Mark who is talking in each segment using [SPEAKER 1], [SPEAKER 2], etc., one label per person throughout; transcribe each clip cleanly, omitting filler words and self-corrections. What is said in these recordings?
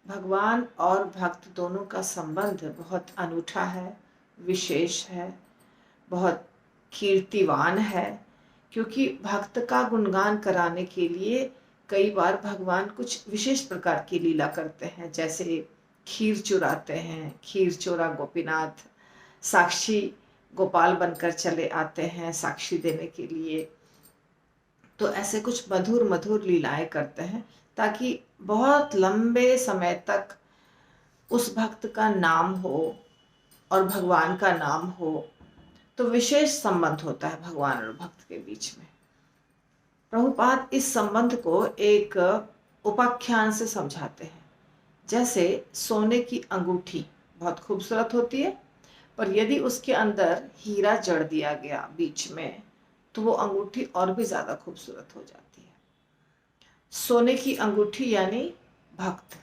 [SPEAKER 1] भगवान और भक्त दोनों का संबंध बहुत अनूठा है, विशेष है, बहुत कीर्तिवान है। क्योंकि भक्त का गुणगान कराने के लिए कई बार भगवान कुछ विशेष प्रकार की लीला करते हैं, जैसे खीर चुराते हैं, खीर चोरा गोपीनाथ, साक्षी गोपाल बनकर चले आते हैं साक्षी देने के लिए। तो ऐसे कुछ मधुर मधुर लीलाएं करते हैं ताकि बहुत लंबे समय तक उस भक्त का नाम हो और भगवान का नाम हो। तो विशेष संबंध होता है भगवान और भक्त के बीच में। प्रभुपाद इस संबंध को एक उपाख्यान से समझाते हैं। जैसे सोने की अंगूठी बहुत खूबसूरत होती है, पर यदि उसके अंदर हीरा जड़ दिया गया बीच में तो वो अंगूठी और भी ज्यादा खूबसूरत हो जाती है। सोने की अंगूठी यानी भक्त,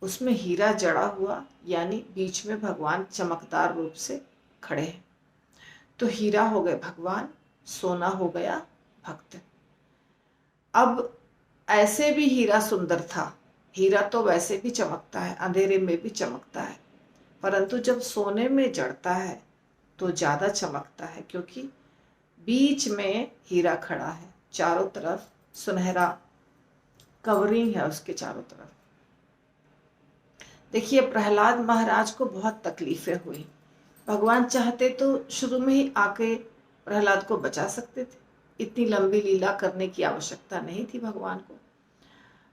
[SPEAKER 1] उसमें हीरा जड़ा हुआ यानी बीच में भगवान चमकदार रूप से खड़े हैं। तो हीरा हो गए भगवान, सोना हो गया भक्त। अब ऐसे भी हीरा सुंदर था। हीरा तो वैसे भी चमकता है, अंधेरे में भी चमकता है, परंतु जब सोने में जड़ता है तो ज्यादा चमकता है, क्योंकि बीच में हीरा खड़ा है, चारों तरफ सुनहरा कवरिंग है उसके चारों तरफ। देखिए, प्रहलाद महाराज को बहुत तकलीफें हुई। भगवान चाहते तो शुरू में ही आके प्रहलाद को बचा सकते थे, इतनी लंबी लीला करने की आवश्यकता नहीं थी भगवान को।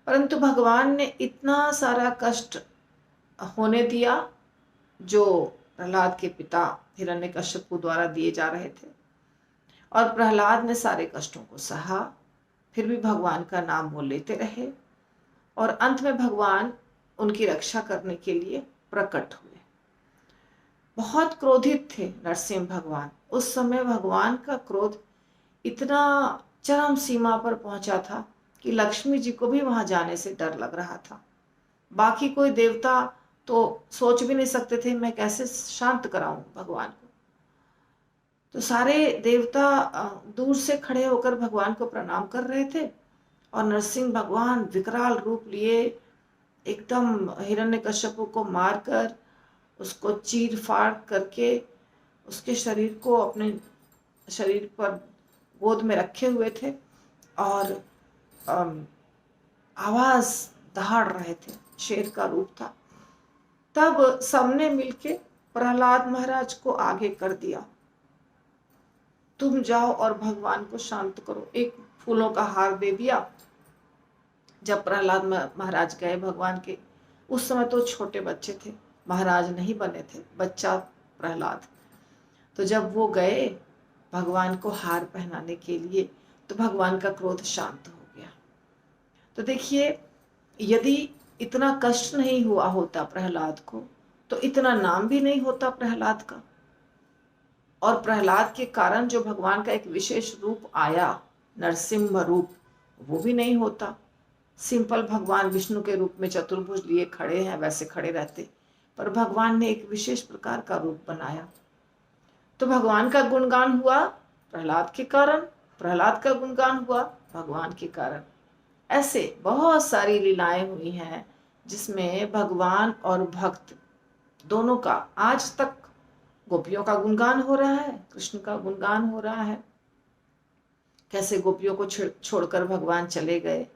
[SPEAKER 1] परंतु भगवान ने इतना सारा कष्ट होने दिया जो प्रहलाद के पिता हिरण्यकश्यप द्वारा दिए जा रहे थे, और प्रहलाद ने सारे कष्टों को सहा, फिर भी भगवान का नाम वो लेते रहे, और अंत में भगवान उनकी रक्षा करने के लिए प्रकट हुए। बहुत क्रोधित थे नरसिंह भगवान। उस समय भगवान का क्रोध इतना चरम सीमा पर पहुंचा था कि लक्ष्मी जी को भी वहां जाने से डर लग रहा था। बाकी कोई देवता तो सोच भी नहीं सकते थे मैं कैसे शांत कराऊं भगवान को। तो सारे देवता दूर से खड़े होकर भगवान को प्रणाम कर रहे थे, और नरसिंह भगवान विकराल रूप लिए एकदम हिरण्यकश्यप को मारकर, उसको चीर फाड़ करके उसके शरीर को अपने शरीर पर गोद में रखे हुए थे, और आवाज दहाड़ रहे थे, शेर का रूप था। तब सबने मिलके प्रहलाद महाराज को आगे कर दिया, तुम जाओ और भगवान को शांत करो। एक फूलों का हार दे दिया। जब प्रहलाद महाराज गए भगवान के, उस समय तो छोटे बच्चे थे, महाराज नहीं बने थे, बच्चा प्रहलाद। तो जब वो गए भगवान को हार पहनाने के लिए, तो भगवान का क्रोध शांत हो गया। तो देखिए, यदि इतना कष्ट नहीं हुआ होता प्रहलाद को, तो इतना नाम भी नहीं होता प्रहलाद का, और प्रहलाद के कारण जो भगवान का एक विशेष रूप आया, नरसिंह रूप, वो भी नहीं होता। सिंपल भगवान विष्णु के रूप में चतुर्भुज लिए खड़े हैं, वैसे खड़े रहते, पर भगवान ने एक विशेष प्रकार का रूप बनाया। तो भगवान का गुणगान हुआ प्रहलाद के कारण, प्रहलाद का गुणगान हुआ भगवान के कारण। ऐसे बहुत सारी लीलाएं हुई हैं जिसमें भगवान और भक्त दोनों का आज तक, गोपियों का गुणगान हो रहा है, कृष्ण का गुणगान हो रहा है। कैसे गोपियों को छोड़कर भगवान चले गए,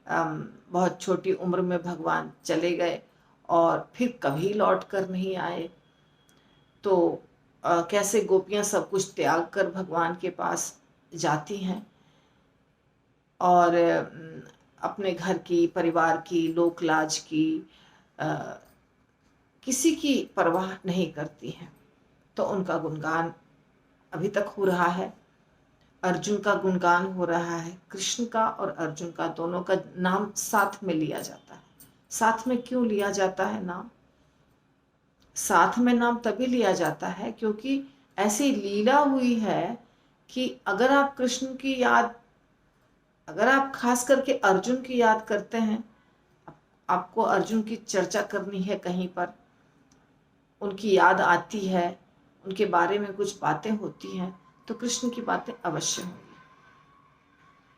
[SPEAKER 1] बहुत छोटी उम्र में भगवान चले गए और फिर कभी लौट कर नहीं आए। तो कैसे गोपियां सब कुछ त्याग कर भगवान के पास जाती हैं, और अपने घर की, परिवार की, लोक लाज की, किसी की परवाह नहीं करती हैं। तो उनका गुणगान अभी तक हो रहा है। अर्जुन का गुणगान हो रहा है, कृष्ण का और अर्जुन का, दोनों का नाम साथ में लिया जाता है। साथ में क्यों लिया जाता है नाम? साथ में नाम तभी लिया जाता है क्योंकि ऐसी लीला हुई है कि अगर आप कृष्ण की याद, अगर आप खास करके अर्जुन की याद करते हैं, आपको अर्जुन की चर्चा करनी है कहीं पर, उनकी याद आती है, उनके बारे में कुछ बातें होती हैं, तो कृष्ण की बातें अवश्य होंगी।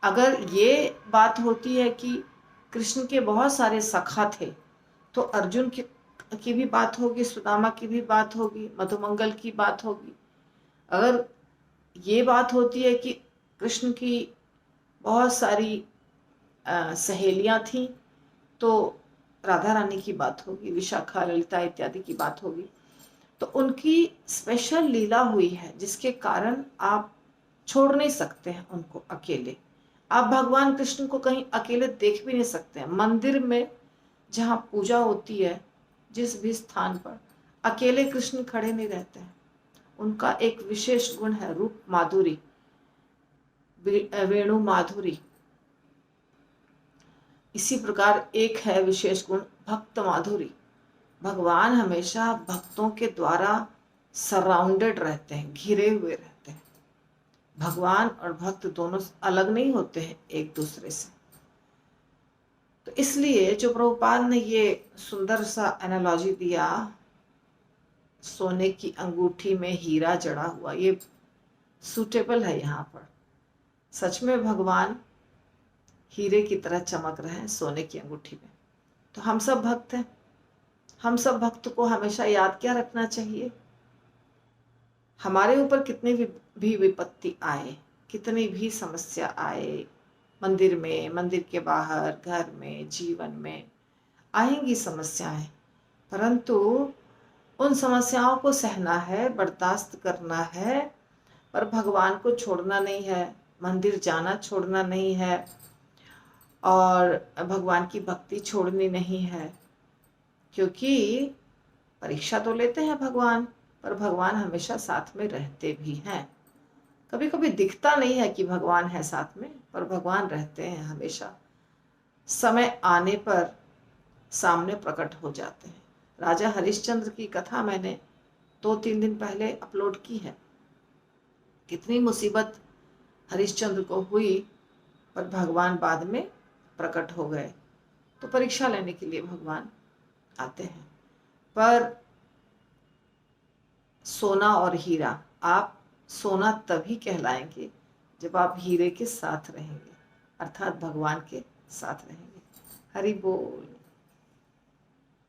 [SPEAKER 1] अगर ये बात होती है कि कृष्ण के बहुत सारे सखा थे, तो अर्जुन की भी बात होगी, सुदामा की भी बात होगी, मधुमंगल की बात होगी। अगर ये बात होती है कि कृष्ण की बहुत सारी सहेलियां थी, तो राधा रानी की बात होगी, विशाखा, ललिता इत्यादि की बात होगी। तो उनकी स्पेशल लीला हुई है जिसके कारण आप छोड़ नहीं सकते हैं उनको अकेले। आप भगवान कृष्ण को कहीं अकेले देख भी नहीं सकते हैं। मंदिर में जहाँ पूजा होती है, जिस भी स्थान पर, अकेले कृष्ण खड़े नहीं रहते हैं। उनका एक विशेष गुण है रूप माधुरी, वेणु माधुरी। इसी प्रकार एक है विशेष गुण भक्त माधुरी। भगवान हमेशा भक्तों के द्वारा सराउंडेड रहते हैं, घिरे हुए रहते हैं। भगवान और भक्त दोनों अलग नहीं होते हैं एक दूसरे से। तो इसलिए जो प्रभुपाद ने ये सुंदर सा एनालॉजी दिया, सोने की अंगूठी में हीरा जड़ा हुआ, ये सूटेबल है यहाँ पर। सच में भगवान हीरे की तरह चमक रहे हैं सोने की अंगूठी में। तो हम सब भक्त हैं। हम सब भक्त को हमेशा याद क्या रखना चाहिए, हमारे ऊपर कितनी भी विपत्ति आए, कितनी भी समस्या आए, मंदिर में, मंदिर के बाहर, घर में, जीवन में आएंगी समस्याएं, परंतु उन समस्याओं को सहना है, बर्दाश्त करना है, पर भगवान को छोड़ना नहीं है, मंदिर जाना छोड़ना नहीं है, और भगवान की भक्ति छोड़नी नहीं है। क्योंकि परीक्षा तो लेते हैं भगवान, पर भगवान हमेशा साथ में रहते भी हैं। कभी कभी दिखता नहीं है कि भगवान है साथ में, पर भगवान रहते हैं हमेशा। समय आने पर सामने प्रकट हो जाते हैं। राजा हरिश्चंद्र की कथा मैंने 2-3 दिन पहले अपलोड की है। कितनी मुसीबत हरिश्चंद्र को हुई, पर भगवान बाद में प्रकट हो गए। तो परीक्षा लेने के लिए भगवान आते हैं। पर सोना और हीरा, आप सोना तभी कहलाएंगे जब आप हीरे के साथ रहेंगे, अर्थात भगवान के साथ रहेंगे। हरि बोल।